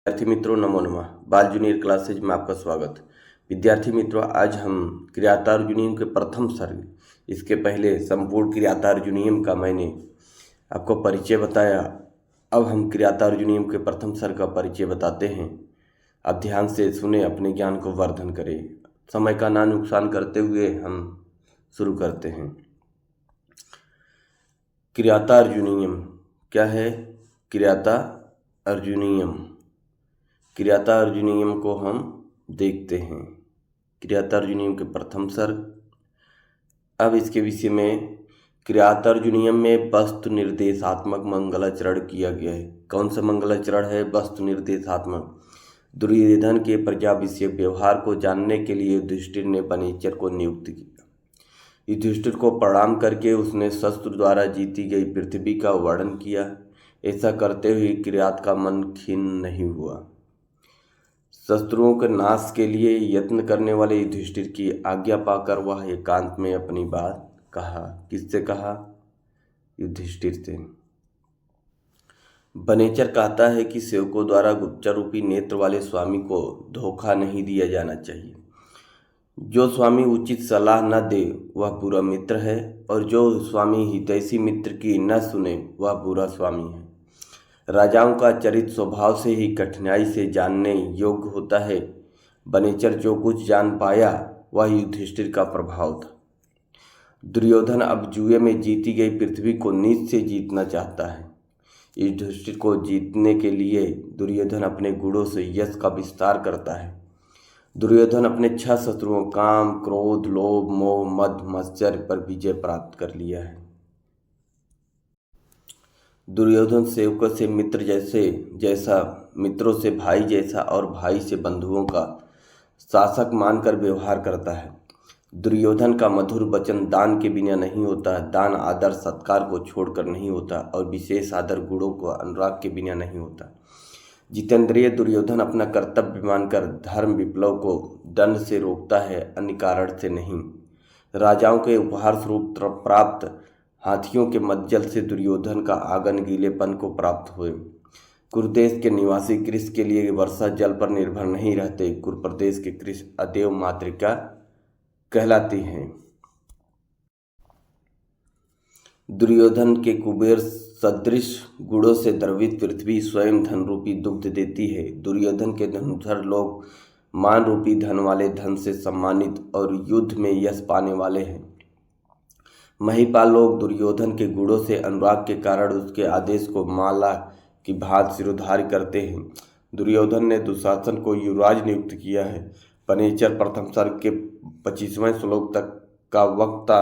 विद्यार्थी मित्रों, नमो नमः। बाल जूनियर क्लासेज में आपका स्वागत। विद्यार्थी मित्रों, आज हम क्रियातार्जुनीय के प्रथम सर्ग, इसके पहले संपूर्ण क्रियातार्जुनीय का मैंने आपको परिचय बताया। अब हम क्रियातार्जुनीय के प्रथम सर्ग का परिचय बताते हैं। आप ध्यान से सुने, अपने ज्ञान को वर्धन करें। समय का ना नुकसान करते हुए हम शुरू करते हैं। क्रियातार्जुनीय क्या है? क्रियातार्जुनीय को हम देखते हैं। क्रियातार्जुनीय के प्रथम सर्ग। अब इसके विषय में क्रियातार्जुनीय में वस्तु निर्देशात्मक मंगलाचरण किया गया है। कौन सा मंगलाचरण है? वस्तु निर्देशात्मक। दुर्योधन के प्रजा विषय व्यवहार को जानने के लिए युधिष्ठिर ने वनेचर को नियुक्त किया। युधिष्ठिर को प्रणाम करके उसने शस्त्र द्वारा जीती गई पृथ्वी का वर्णन किया। ऐसा करते हुए किरात का मन खिन्न नहीं हुआ। शत्रुओं के नाश के लिए यत्न करने वाले युधिष्ठिर की आज्ञा पाकर वह एकांत में अपनी बात कहा। किससे कहा? युधिष्ठिर से। वनेचर कहता है कि सेवकों द्वारा गुप्तचर रूपी नेत्र वाले स्वामी को धोखा नहीं दिया जाना चाहिए। जो स्वामी उचित सलाह न दे वह बुरा मित्र है, और जो स्वामी हितैषी मित्र की न सुने वह बुरा स्वामी है। राजाओं का चरित्र स्वभाव से ही कठिनाई से जानने योग्य होता है। वनेचर जो कुछ जान पाया वह युधिष्ठिर का प्रभाव था। दुर्योधन अब जुए में जीती गई पृथ्वी को नीच से जीतना चाहता है। युधिष्ठिर को जीतने के लिए दुर्योधन अपने गुणों से यश का विस्तार करता है। दुर्योधन अपने 6 शत्रुओं काम, क्रोध, लोभ, मोह, मद, मत्सर्य पर विजय प्राप्त कर लिया है। दुर्योधन सेवकों से मित्र जैसा, मित्रों से भाई जैसा और भाई से बंधुओं का शासक मानकर व्यवहार करता है। दुर्योधन का मधुर वचन दान के बिना नहीं होता। दान आदर सत्कार को छोड़कर नहीं होता, और विशेष आदर गुणों को अनुराग के बिना नहीं होता। जितेंद्रिय दुर्योधन अपना कर्तव्य मानकर धर्म विप्लव को दंड से रोकता है, अन्य कारण से नहीं। राजाओं के उपहार स्वरूप प्राप्त हाथियों के मज्जल से दुर्योधन का आंगन गीलेपन को प्राप्त हुए। कुरुदेश के निवासी कृष के लिए वर्षा जल पर निर्भर नहीं रहते। कुरुप्रदेश के कृष अदेव मातृका कहलाती हैं। दुर्योधन के कुबेर सदृश गुणों से द्रवित पृथ्वी स्वयं धन रूपी दुग्ध देती है। दुर्योधन के धनुधर लोग मान रूपी धन वाले धन से सम्मानित और युद्ध में यश पाने वाले हैं। महिपाल लोग दुर्योधन के गुणों से अनुराग के कारण उसके आदेश को माला की भांति सिरोधार्य करते हैं। दुर्योधन ने दुशासन को युवराज नियुक्त किया है। वनेचर प्रथम सर्ग के 25वें श्लोक तक का वक्ता,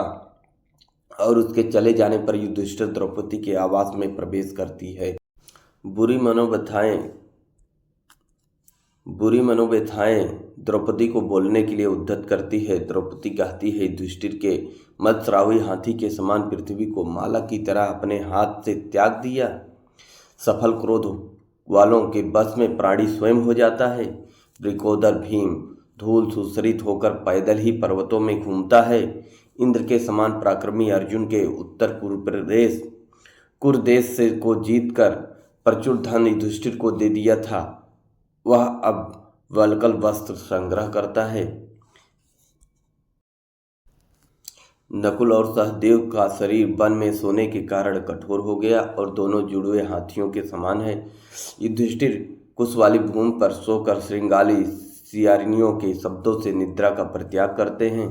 और उसके चले जाने पर युधिष्ठिर द्रौपदी के आवास में प्रवेश करती है। बुरी मनोव्यथाएं द्रौपदी को बोलने के लिए उद्यत करती है। द्रौपदी कहती है, युधिष्ठिर के मत्स्रावी हाथी के समान पृथ्वी को माला की तरह अपने हाथ से त्याग दिया। सफल क्रोध वालों के बस में प्राणी स्वयं हो जाता है। वृकोदर भीम धूल सुसरित होकर पैदल ही पर्वतों में घूमता है। इंद्र के समान पराक्रमी अर्जुन के उत्तर कुरुदेश से को जीतकर प्रचुर धन युधिष्ठिर को दे दिया था। वह अब वल्कल वस्त्र संग्रह करता है। नकुल और सहदेव का शरीर वन में सोने के कारण कठोर हो गया और दोनों जुड़े हाथियों के समान है। युधिष्ठिर कुश वाली भूमि पर सोकर श्रृंगाली सियारिनियों के शब्दों से निद्रा का परित्याग करते हैं।